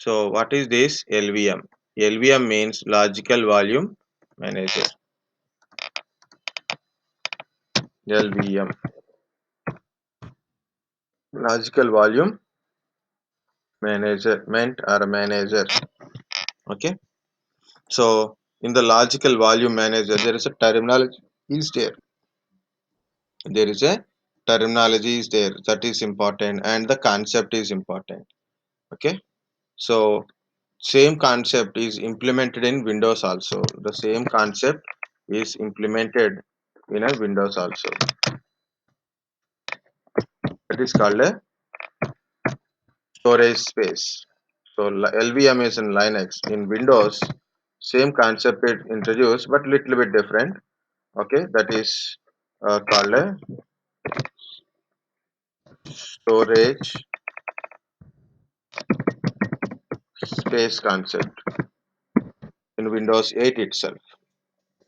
So what is this LVM? LVM means logical volume manager. LVM, logical volume management or manager. Okay, so in the logical volume manager there is a terminology is there. There is a terminology is there, that is important, and the concept is important. Okay, so same concept is implemented in Windows also. The same concept is implemented in a Windows also. It is called a storage space. So LVM is in Linux. In Windows, same concept is introduced but little bit different. Okay, that is called a storage space concept in Windows 8 itself.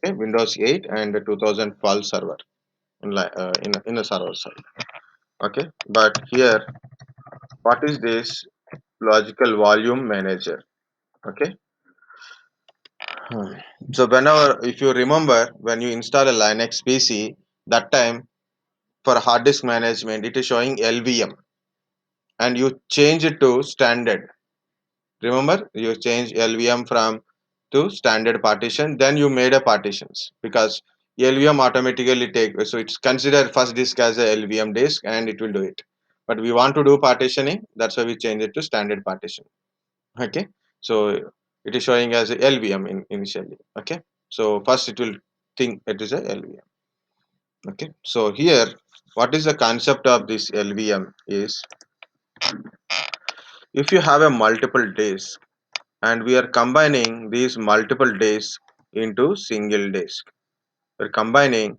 Okay, Windows 8 and the 2012 server in a server side. Okay, but here what is this logical volume manager? Okay, so whenever, if you remember, when you install a Linux PC, that time for hard disk management it is showing LVM and you change it to standard. Remember, you change LVM from to standard partition, then you made a partitions because LVM automatically take, so it's considered first disk as a LVM disk and it will do it. But we want to do partitioning, that's why we change it to standard partition. Okay, so it is showing as a LVM initially. Okay, so first it will think it is a LVM. Okay, so here what is the concept of this LVM is, if you have a multiple disk and we are combining these multiple disks into single disk, we're combining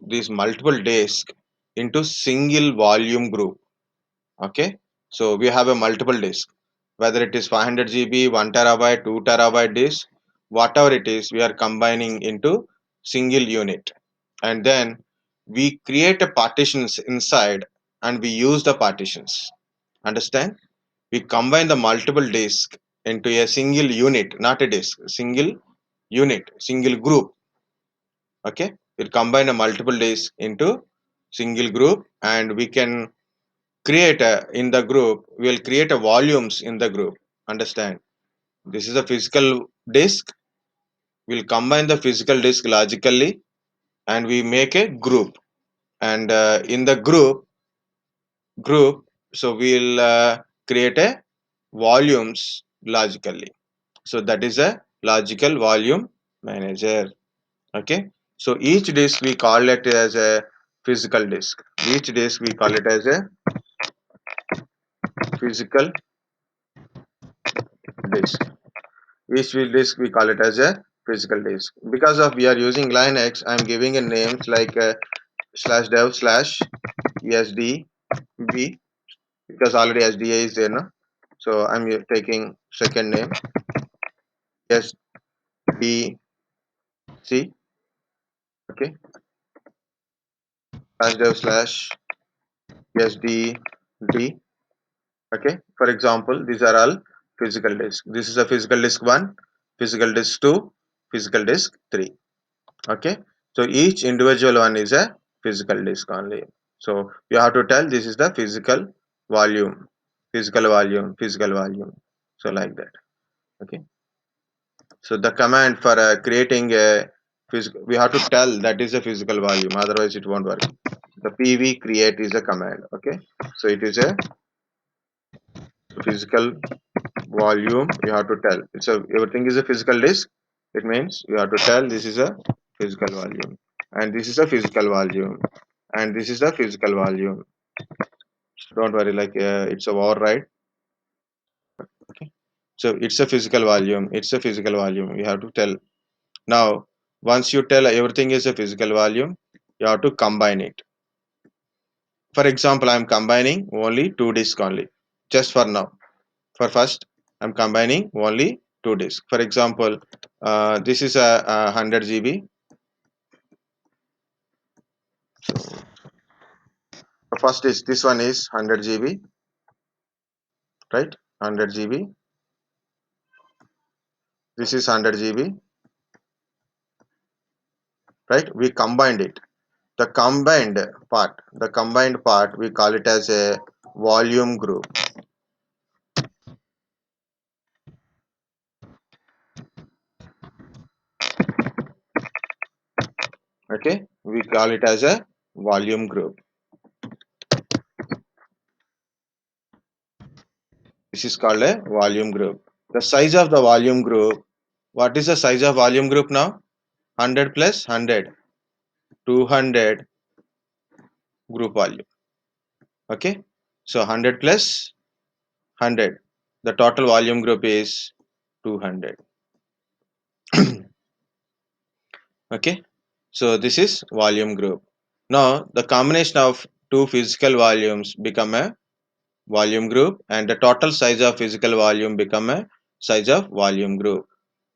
these multiple disks into single volume group. Okay, so we have a multiple disk, whether it is 500 GB, 1 terabyte, 2 terabyte disk, whatever it is, we are combining into single unit, and then we create a partitions inside and we use the partitions. Understand? We combine the multiple disk into a single unit, not a disk, single unit, single group. Okay, we combine a multiple disk into single group and we can create a, in the group we will create a volumes in the group. Understand? This is a physical disk, we'll combine the physical disk logically and we make a group, and in the group, so we'll create a volumes logically. So that is a logical volume manager. Okay, so each disk we call it as a physical disk. Each disk we call it as a physical disk. Each disk we call it as a physical disk. Because of we are using Linux, I am giving a names like slash dev slash sdb, because already SDA is there now. So I'm taking second name sdc. Okay, slash dev slash sdd. Okay, for example, these are all physical disk. This is a physical disk 1, physical disk 2, physical disk 3. Okay, so each individual one is a physical disk only. So you have to tell this is the physical volume, physical volume, physical volume, so like that. Okay, so the command for creating a physical, we have to tell that is a physical volume, otherwise it won't work. The pv create is a command. Okay, so it is a physical volume, you have to tell it's a, everything is a physical disk, it means you have to tell this is a physical volume and this is a physical volume and this is the physical volume. Don't worry, like it's a override. Okay, so it's a physical volume, it's a physical volume, you have to tell. Now once you tell everything is a physical volume, you have to combine it. For example, I'm combining only two disks only, just for now. For first, I'm combining only two disks. For example, this is a 100 GB. So first is this one is 100 GB, right? 100 GB. This is 100 GB, right? We combined it. The combined part, we call it as a volume group. Okay, we call it as a volume group. This is called a volume group. The size of the volume group, what is the size of volume group now? 100 plus 100, 200 group volume. Okay, so 100 plus 100, the total volume group is 200. Okay, so this is volume group. Now the combination of two physical volumes become a volume group, and the total size of physical volume become a size of volume group.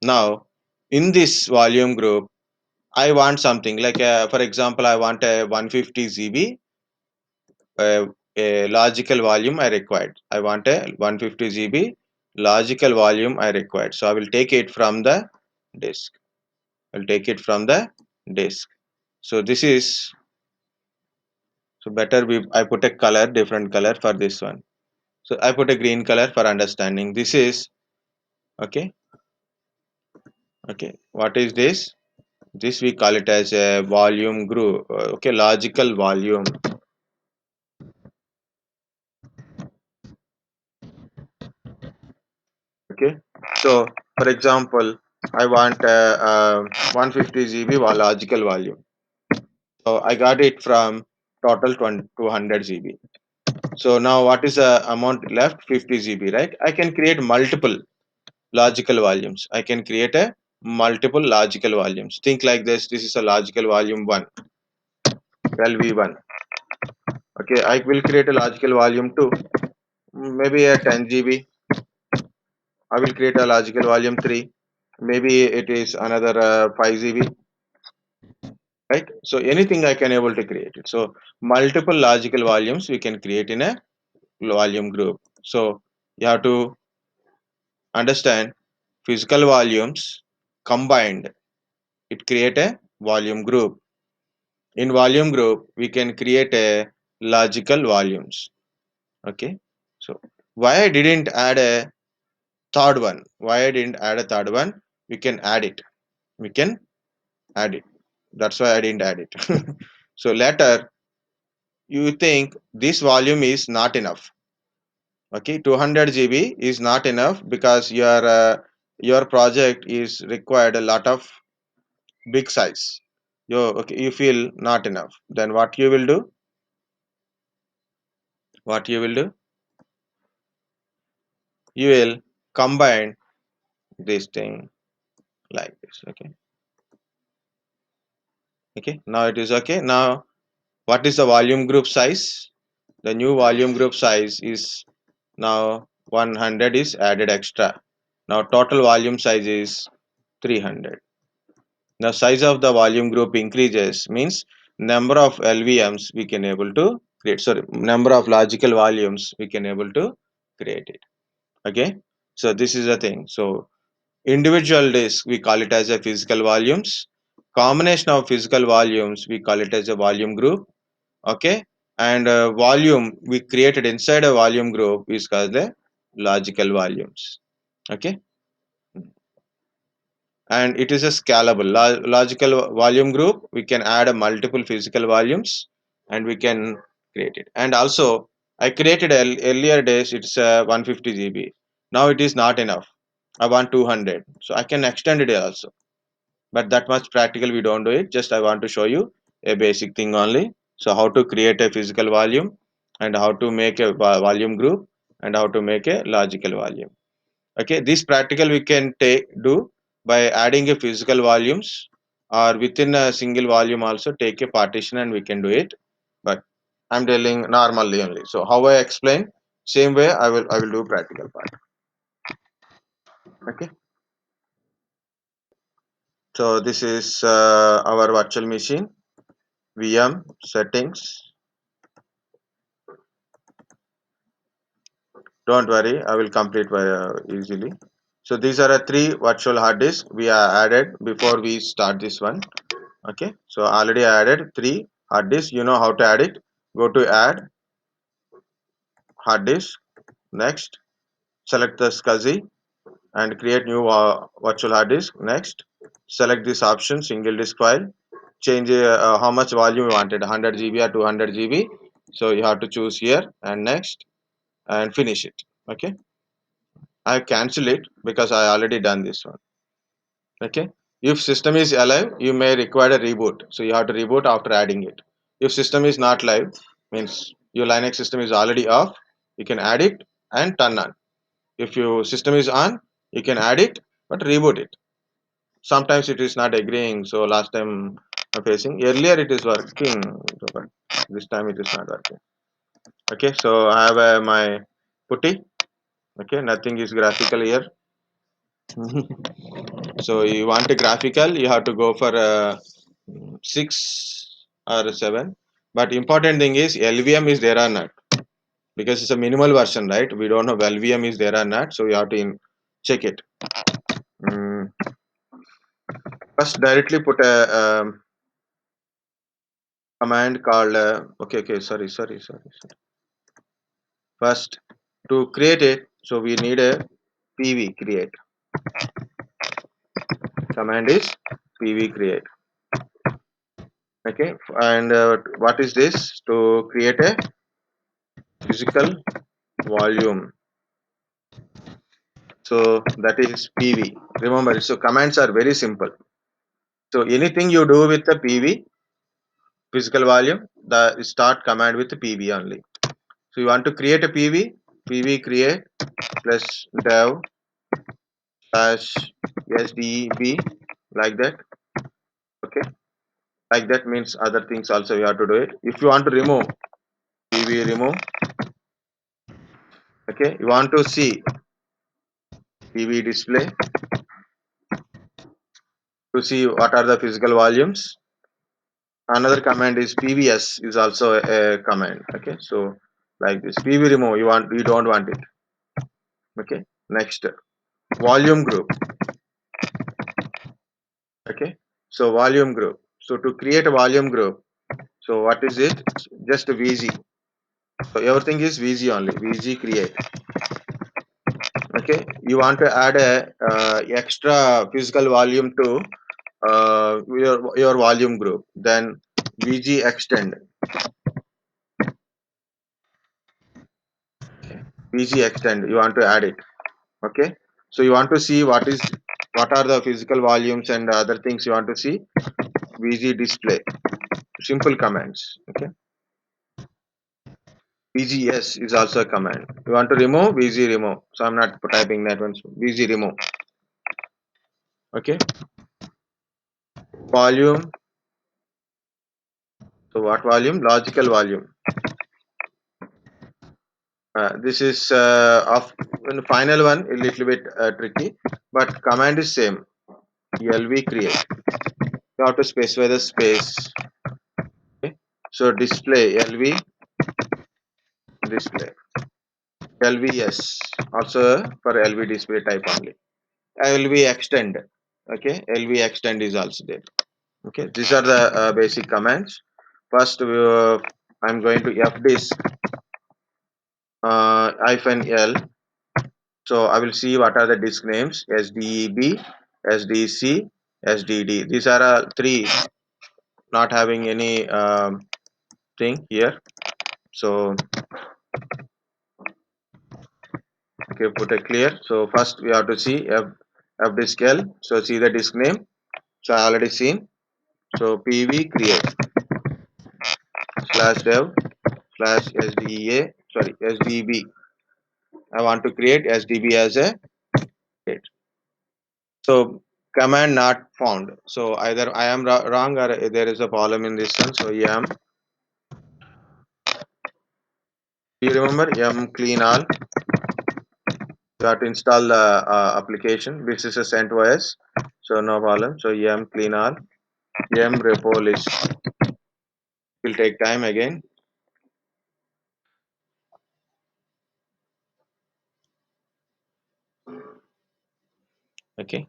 Now in this volume group, I want something like for example, I want a 150 GB, a logical volume I required. I want a 150 GB logical volume I required. So I will take it from the disk. I'll take it from the disk. So this is, so better I put a color, different color for this one. So I put a green color for understanding. This is okay. Okay, what is this? This we call it as a volume group. Okay, logical volume. Okay, so for example, I want 150 GB logical volume. So I got it from total 200 GB. So now what is the amount left? 50 GB, right? I can create multiple logical volumes. I can create a multiple logical volumes. Think like this. This is a logical volume 1, LV1. Okay, I will create a logical volume 2, maybe a 10 GB. I will create a logical volume 3, maybe it is another 5 GB, right? So anything I can able to create it. So multiple logical volumes we can create in a volume group. So you have to understand physical volumes combined, it create a volume group. In volume group we can create a logical volumes. Okay, so why I didn't add a third one? Why I didn't add a third one? We can add it. We can add it. That's why I didn't add it. So later you think this volume is not enough. Okay, 200 GB is not enough because your project is required a lot of big size. You feel not enough. Then what you will do? What you will do? You will combine this thing like this. Okay. Okay. Now it is okay. Now what is the volume group size? The new volume group size is now 100 is added extra. Now total volume size is 300. The size of the volume group increases means number of LVMs we can able to create. Sorry, number of logical volumes we can able to create it. Okay. So this is the thing. So individual disk we call it as a physical volumes. Combination of physical volumes we call it as a volume group. Okay, and volume we created inside a volume group is called the logical volumes. Okay, and it is a scalable logical volume group. We can add a multiple physical volumes and we can create it. And also I created earlier days, it's 150 GB. Now it is not enough. I want 200, so I can extend it also, but that much practical we don't do it. Just I want to show you a basic thing only. So how to create a physical volume, and how to make a volume group, and how to make a logical volume. Okay, this practical we can do by adding a physical volumes, or within a single volume also take a partition and we can do it. But I'm telling normally only. So how I explain, same way I will do practical part. Okay, so this is our virtual machine, VM settings. Don't worry, I will complete easily. So these are the three virtual hard disks we are added before we start this one. Okay, so already I added three hard disks. You know how to add it. Go to add hard disk. Next, select the SCSI and create new virtual hard disk. Next, select this option single disk file. Change how much volume you wanted, 100 GB or 200 GB. So you have to choose here and next and finish it. Okay, I cancel it because I already done this one. Okay, if system is alive, you may require a reboot. So you have to reboot after adding it. If system is not live, means your Linux system is already off, you can add it and turn on. If your system is on, you can add it but reboot it. Sometimes it is not agreeing. So last time I'm facing, earlier it is working, but this time it is not working. Okay, so I have my putty. Okay, nothing is graphical here. So you want a graphical, you have to go for 6 or 7. But important thing is LVM is there or not, because it's a minimal version, right? We don't know if LVM is there or not, so you have to check it. Mm, First, directly put a command called okay, sorry. First, to create it, so we need a pv create. Command is pv create. Okay, and what is this? To create a physical volume. So that is pv. Remember, so commands are very simple. So anything you do with the pv, physical volume, the start command with pv only. So you want to create a pv create plus dev slash sdb, like that. Okay, like that means other things also you have to do it. If you want to remove, pv remove. Okay, you want to see pv display, to see what are the physical volumes. Another command is pvs is also a command. Okay, so like this, pv remove, you don't want it. Okay, next, volume group. Okay, so volume group, so to create a volume group, so what is it? Just vg. So everything is vg only, vg create. Okay, you want to add a extra physical volume to your volume group, then vg extend. vg extend, you want to add it. Okay, so you want to see what are the physical volumes and other things you want to see. vg display, simple commands. Okay, vgs is also a command. You want to remove, vg remove, so I'm not typing that one, so vg remove. Okay, volume, so what volume? Logical volume. This is of the final one a little bit tricky, but command is same. lv create, you have to specify the space. Okay, so display lv display, lvs also for lv display type only. lv extend. Okay, lv extend is also there. Okay, these are the basic commands. First, I'm going to fdisk hyphen l. So I will see what are the disk names: SDEB, SDC, SDD. These are three, not having any thing here. So okay, put a clear. So first we have to see F disk L. So see the disk name. So I already seen. So PV create slash dev slash SDEA, sorry, SDB. I want to create SDB as a create. So command not found. So either I am wrong or there is a problem in this one. So yum, you remember yum clean all. You have to install the application. This is a CentOS, so no problem. So yum clean all, yum repo list. Will take time again. Okay.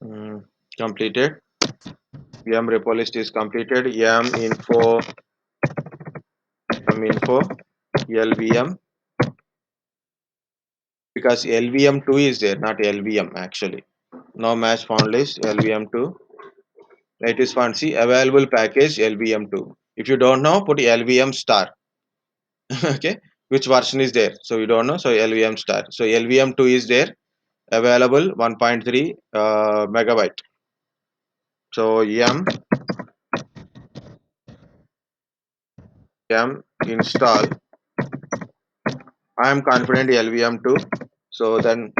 Mm, completed. Yum repo list is completed. Yum info lvm, because lvm2 is there, not lvm actually. No match found list lvm2. It is found. See available package lvm2. If you don't know, put lvm star. Okay, which version is there? So you don't know. So lvm star. So lvm2 is there available 1.3 megabyte. So yum install. I am confident lvm2. So then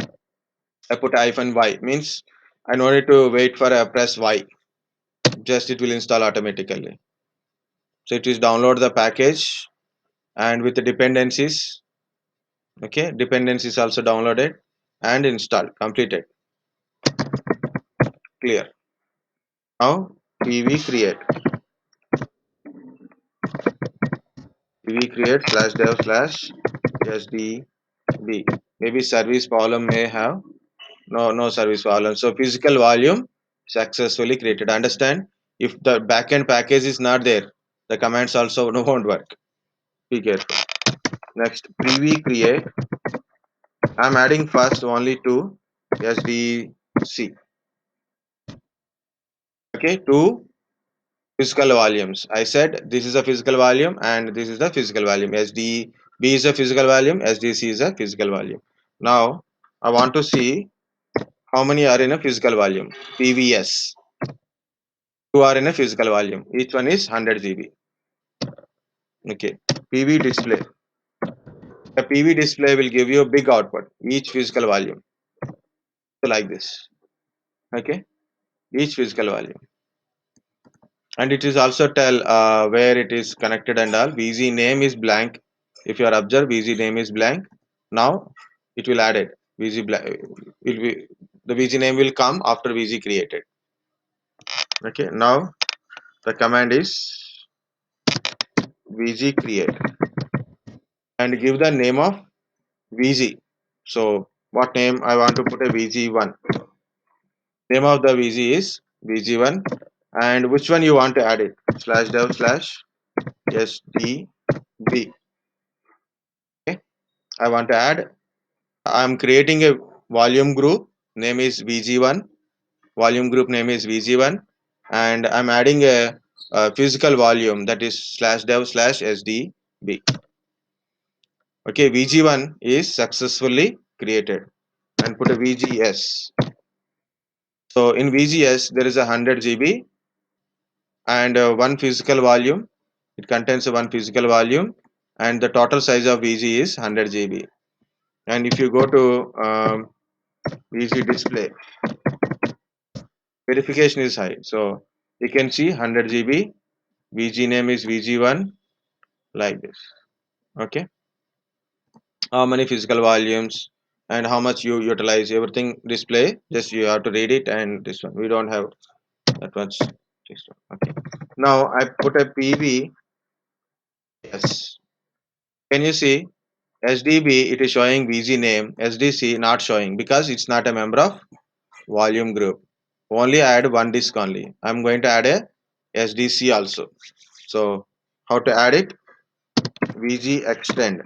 I put hyphen y, means I no need to wait for a press y, just it will install automatically. So it is download the package and with the dependencies. Okay, dependencies also downloaded and installed, completed, clear. Now pv create, slash dev slash sdb. Maybe service problem may have no service problem. So physical volume successfully created. Understand, if the backend package is not there, the commands also won't work. Be careful. Next, prv create. I'm adding first only to SDC. Okay, two physical volumes. I said this is a physical volume and this is the physical volume. SDB is a physical volume, SDC is a physical volume. Now I want to see how many are in a physical volume. PVS. Two are in a physical volume. Each one is 100 GB. Okay. PV display. The PV display will give you a big output. Each physical volume. So like this. Okay. Each physical volume. And it is also tell where it is connected and all. VZ name is blank. If you are observed, VZ name is blank. Now it will add it. VZ blank will be, the VZ name will come after VZ created. Okay. Now the command is VZ create and give the name of VZ. So what name I want to put a VZ1. Name of the VZ is VZ1, and which one you want to add it? Slash dev slash sdb. Okay. I want to add. I'm creating a volume group. Name is VG1. Volume group name is VG1, and I'm adding a physical volume, that is slash dev slash sdb. Okay, VG1 is successfully created, and put a VGS. So in VGS there is a 100 GB and one physical volume. It contains one physical volume, and the total size of VG is 100 GB. And if you go to VG display, verification is high, so you can see 100 GB. VG name is VG1, like this. Okay, how many physical volumes and how much you utilize, everything display. Just you have to read it, and this one we don't have that much. Okay, now I put a PV. Yes, can you see SDB? It is showing VG name. SDC not showing because it's not a member of volume group. Only add one disk only. I'm going to add a SDC also. So how to add it? VG extend.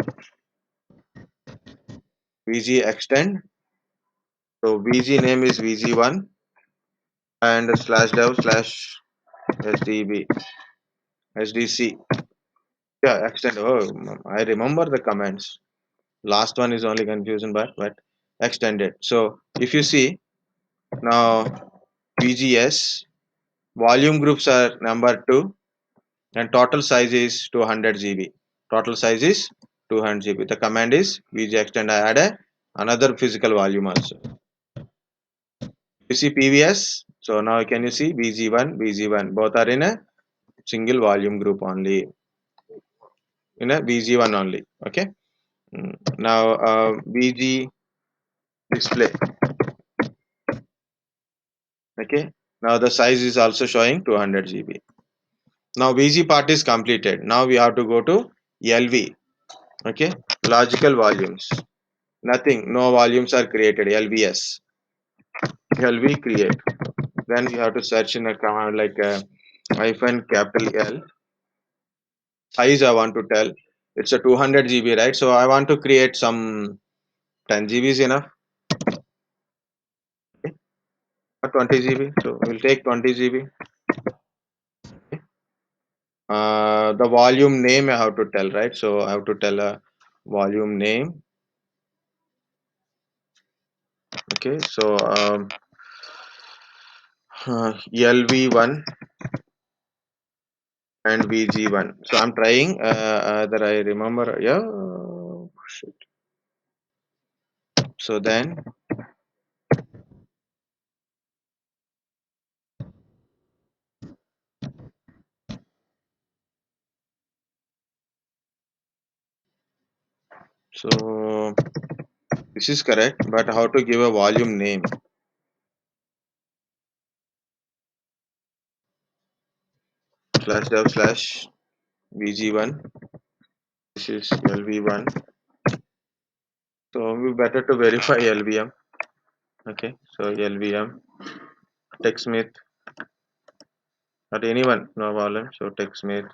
VG extend. So VG name is VG1 and slash dev slash SDB SDC. Yeah, extend. Oh, I remember the commands. Last one is only confusion, but extended. So if you see now, VGS volume groups are number 2 and total size is 200 GB. Total size is 200 GB. The command is VG extend. I add another physical volume also. You see PVS. So now can you see VG1, VG1 both are in a single volume group only. in a VG1 only. Okay. Now VG display. Okay. Now the size is also showing 200 GB. Now VG part is completed. Now we have to go to LV. Okay. Logical volumes. Nothing. No volumes are created. LVS. LV create. Then we have to search in a command like hyphen capital L. Size I want to tell. It's a 200 GB, right? So I want to create some 10 GB is enough. Okay. Or 20 GB. So we'll take 20 GB. The volume name I have to tell, right? So I have to tell a volume name. Okay. So LV1 and VG1. So I'm trying that I remember. Yeah. Shit. So then, so this is correct, but how to give a volume name? Slash dev slash VG1. This is LV1. So we better to verify LVM. Okay. So LVM, TechSmith, not anyone, no volume. So TechSmith.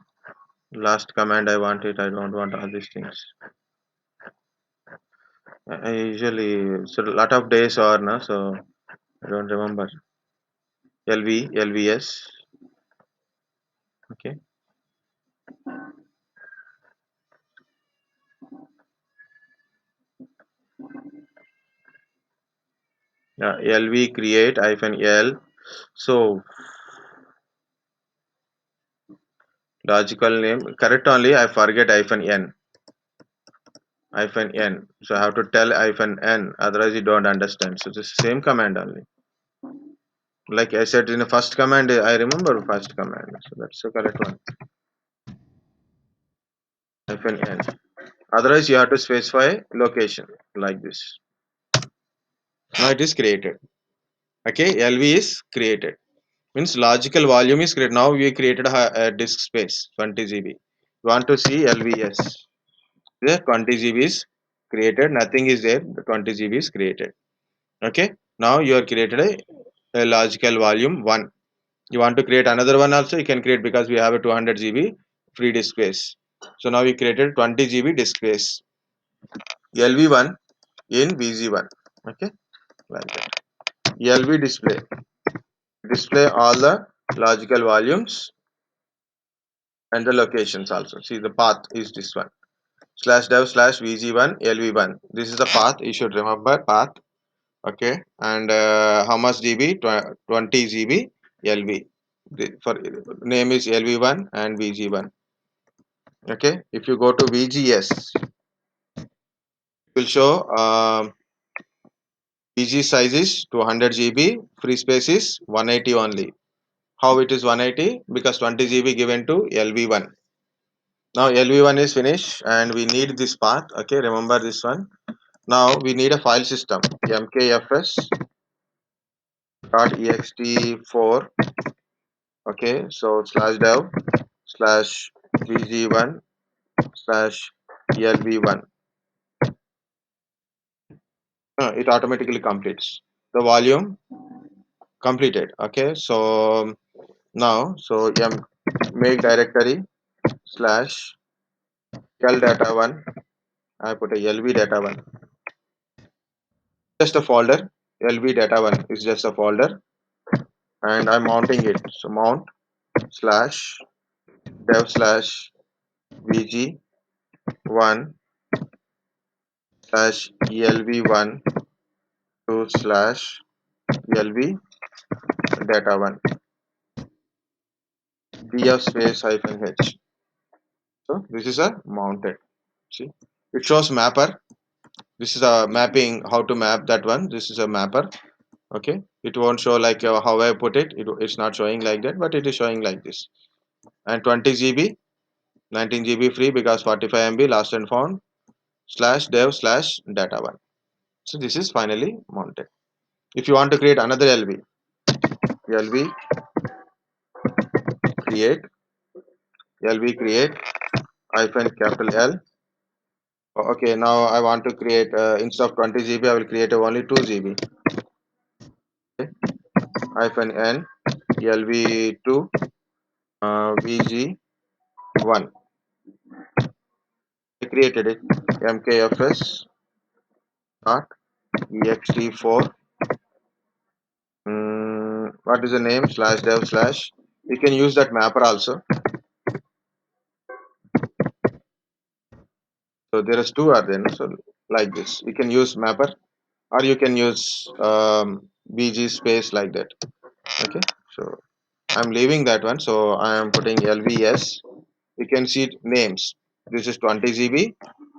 Last command I want it. I don't want all these things. I usually so a lot of days are no, so I don't remember. LVS. Okay. LV create hyphen L. So logical name correct only. I forget hyphen N. Hyphen N. So I have to tell hyphen N. Otherwise you don't understand. So this same command only. Like I said in the first command, I remember first command. So that's the correct one. Hyphen N. Otherwise you have to specify location like this. Now it is created. Okay, LV is created. Means logical volume is created. Now we created a disk space 20 GB. Want to see LVS? The 20 GB is created. Nothing is there. The 20 GB is created. Okay. Now you are created a logical volume 1. You want to create another one also, you can create because we have a 200 GB free disk space. So now we created 20 GB disk space. LV1 in VG1. Okay, like that. LV display all the logical volumes and the locations also. See the path is this one. Slash dev slash VG1 LV1. This is the path. You should remember path. Okay, and how much GB? 20 GB LV. For name is LV1 and VG1. Okay, if you go to VGS, it will show VG size is 200 GB, free space is 180 only. How it is 180? Because 20 GB given to LV1. Now LV1 is finished and we need this path. Okay, remember this one. Now we need a file system mkfs.ext4. Okay, so slash dev slash VG1 slash LV1. It automatically completes the volume completed. Okay, so now so make directory slash l data one. I put a lv data one, just a folder. Lv data one is just a folder and I'm mounting it. So mount slash dev slash vg one slash lv1 to slash lv data one df space hyphen h. So this is a mounted. See, it shows mapper. This is a mapping, how to map that one. This is a mapper. Okay, it won't show like how I put it. It's not showing like that, but it is showing like this. And 20 GB 19 GB free because 45 MB lost and found slash dev slash data one. So this is finally mounted. If you want to create another LV create, LV create hyphen capital L. Okay, now I want to create instead of 20 GB, I will create only 2 GB. Okay, hyphen N LV2 VG1. I created it. MKFS dot ext4. What is the name? Slash dev slash. You can use that mapper also. So there is two are there. So like this, you can use mapper or you can use BG space like that. Okay. So I'm leaving that one. So I am putting LVS. You can see names. This is 20 GB.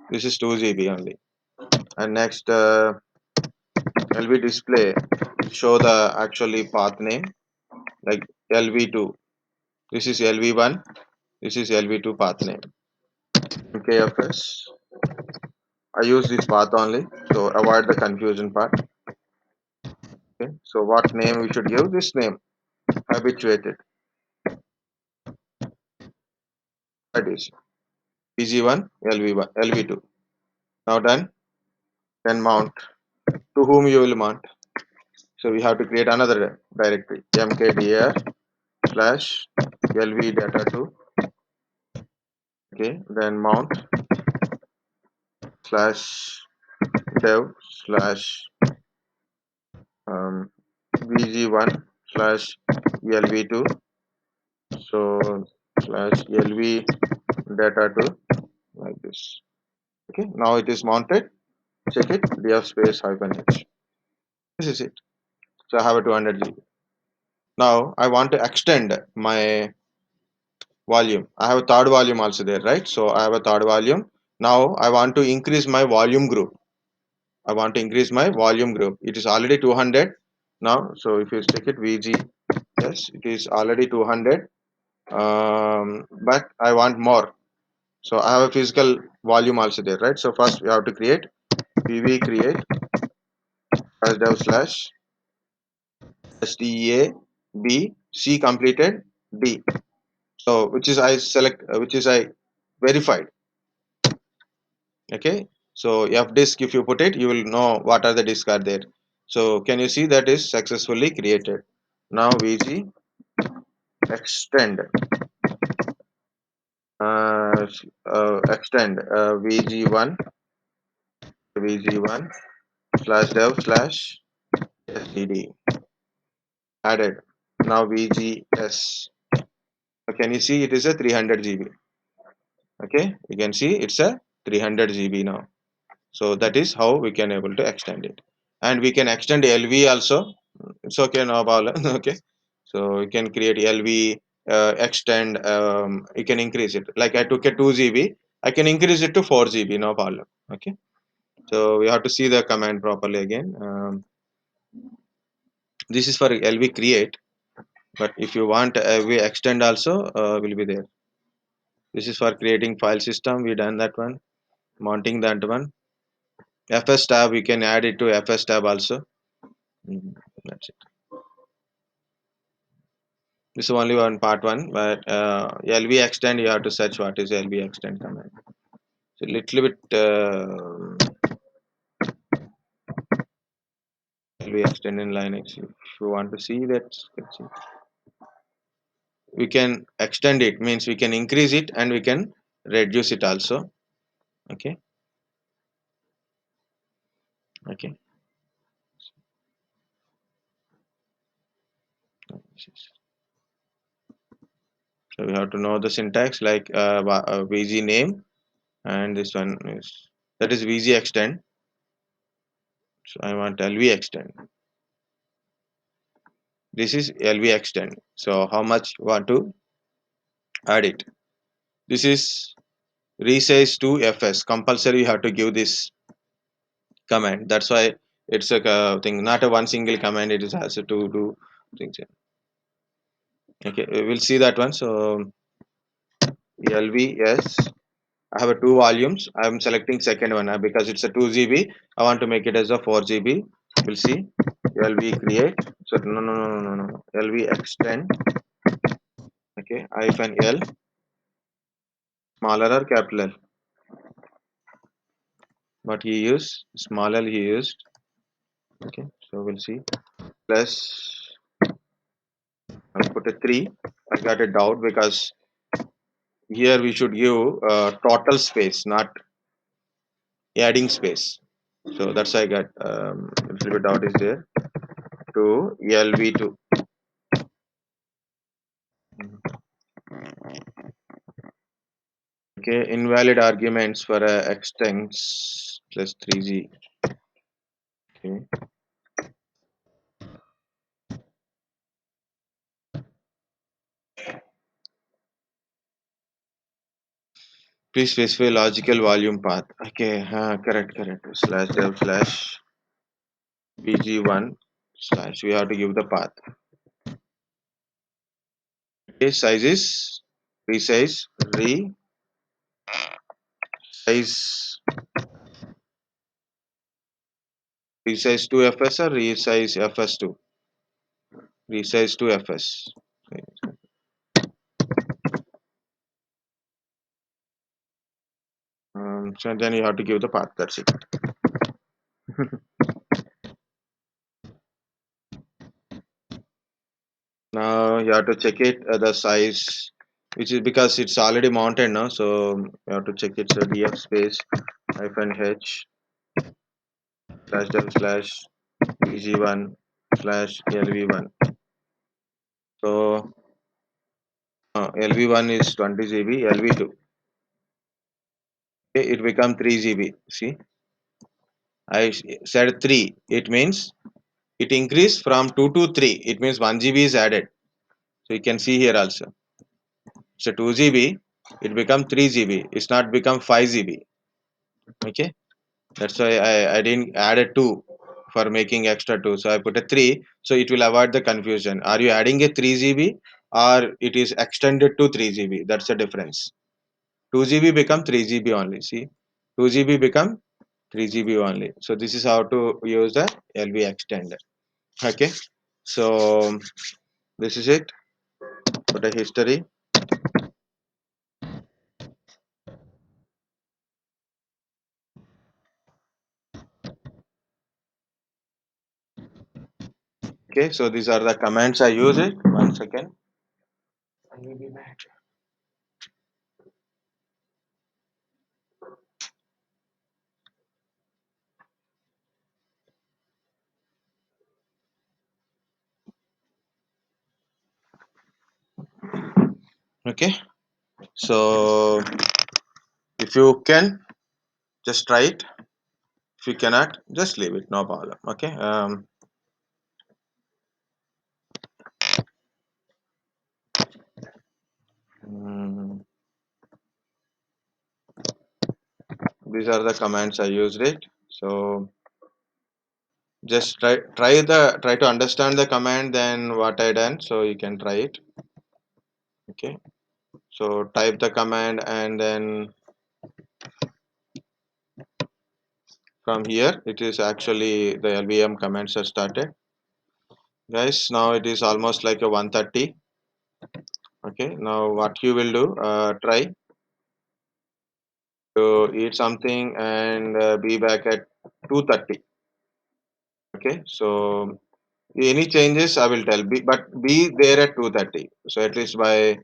This is 2 GB only. And next LV display show the actually path name like LV2. This is LV1. This is LV2 path name. MKFS. I use this path only, so avoid the confusion part. Okay. So what name we should give? This name habituated. That is PG1, LV1, LV2. Now done. Then mount. To whom you will mount? So we have to create another directory mkdir slash lv data2. Okay. Then mount slash dev slash vg1 slash lv2. So slash lv data2 like this. Okay. Now it is mounted. Check it. Df space hyphen h. This is it. So I have a 200 GB. Now I want to extend my volume. I have a third volume also there, right? So I have a third volume. Now I want to increase my volume group. I want to increase my volume group. It is already 200 now. So if you check it, VG, yes, it is already 200. But I want more. So I have a physical volume also there, right? So first we have to create PV create as dev slash SDA B C completed D. So which is I select, which is I verified. Okay. So F disk, if you put it, you will know what are the disks are there. So can you see that is successfully created. Now VG extend extend VG1 slash dev slash STD added. Now VGS. Can you see it is a 300 GB? Okay, you can see it's a 300 GB now. So that is how we can able to extend it, and we can extend LV also. It's okay, no problem. Okay, so you can create LV extend. You can increase it. Like I took a 2 GB, I can increase it to 4 GB, no problem. Okay, so we have to see the command properly again. This is for LV create, but if you want LV extend also will be there. This is for creating file system. We done that one. Mounting that one. FS tab, we can add it to FS tab also. That's it. This is only one part one, but LV extend, you have to search what is LV extend command. So little bit LV extend in Linux. If you want to see that, let's see. We can extend it, means we can increase it and we can reduce it also. Okay, okay. So we have to know the syntax like VG name, and this one is that is VG extend. So I want LV extend. This is LV extend. So how much you want to add it? This is resize to FS. Compulsory you have to give this command. That's why it's a thing, not a one single command. It is has to do things. Okay, we'll see that one. So LVS. I have a two volumes. I'm selecting second one because it's a 2 GB. I want to make it as a 4 GB. We'll see. LV create. So no. LV extend. Okay. Hyphen L. Smaller or capital L. What he used. Small L he used. Okay. So we'll see. Plus I'll put a 3. I got a doubt because here we should give total space, not adding space. So that's why I got a little bit doubt is there. To LV2. Okay, invalid arguments for extends plus 3G. Okay, please specify logical volume path. Okay, correct. Slash dev slash bg1 slash. We have to give the path. Okay, sizes resize resize resize to fs or resize fs2 resize to fs. So then you have to give the path. That's it. Now you have to check it the size, which is because it's already mounted now. So you have to check it. So df space hyphen h slash del slash bg1 slash lv1. So lv1 is 20 GB. Lv2 okay, it become 3 GB. See, I said 3. It means it increased from 2 to 3. It means 1 GB is added. So you can see here also. So 2 GB, it become 3 GB. It's not become 5 GB. Okay, that's why I didn't add a 2 for making extra 2. So I put a 3. So it will avoid the confusion. Are you adding a 3 GB or it is extended to 3 GB? That's the difference. 2 GB become 3 GB only. See, 2 GB become 3 GB only. So this is how to use the LV extender. Okay, so this is it for the history. Okay, so these are the commands I use it. 1 second. Okay, so if you can just try it. If you cannot, just leave it. No problem. Okay. Mm, these are the commands I used it. So just try to understand the command then what I done. So you can try it. Okay. So type the command and then from here it is actually the LVM commands are started. Guys, now it is almost like a 1:30. Okay. Now what you will do? Try to eat something and be back at 2:30. Okay. So any changes I will tell, but be there at 2:30. So at least by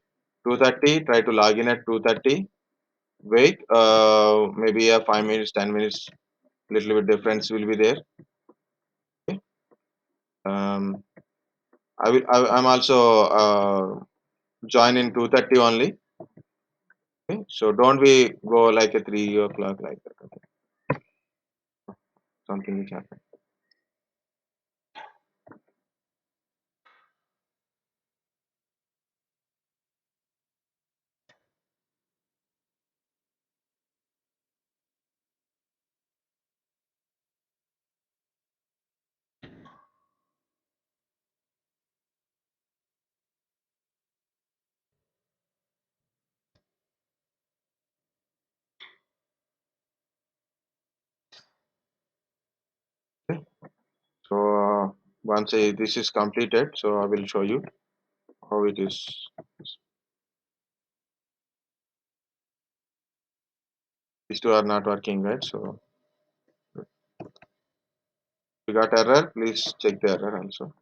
2:30, try to log in at 2:30. Wait, maybe a 5 minutes, 10 minutes, little bit difference will be there. Okay. Um, I'm also join in 2:30 only. Okay. So don't be go like a 3 o'clock like that. Okay. Something which happen. So once this is completed, so I will show you how it is. These two are not working, right? So you got error, please check the error also.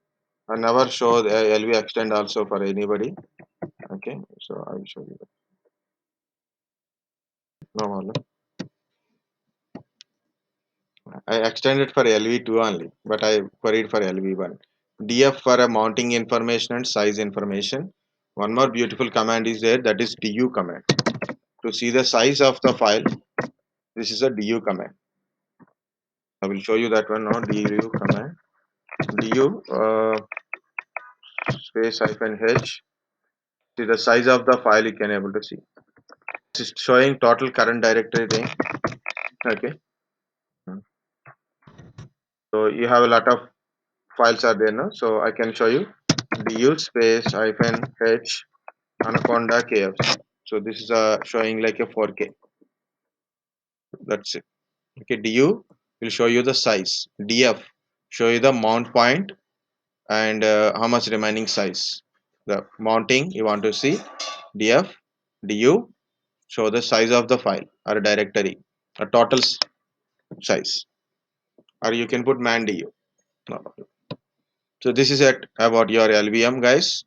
I never show the LV extend also for anybody. Okay, so I will show you that. No problem. I extended for LV2 only, but I queried for LV1. DF for a mounting information and size information. One more beautiful command is there, that is DU command. To see the size of the file, this is a DU command. I will show you that one now. DU command. DU space hyphen H. See the size of the file you can able to see. This is showing total current directory thing. Okay. So you have a lot of files are there now. So I can show you du space hyphen H anaconda KFC. So this is showing like a 4K. That's it. Okay. Du will show you the size. DF show you the mount point and how much remaining size. The mounting you want to see. DF du show the size of the file or directory, a total size, or you can put man du. No. So this is it about your LVM, guys.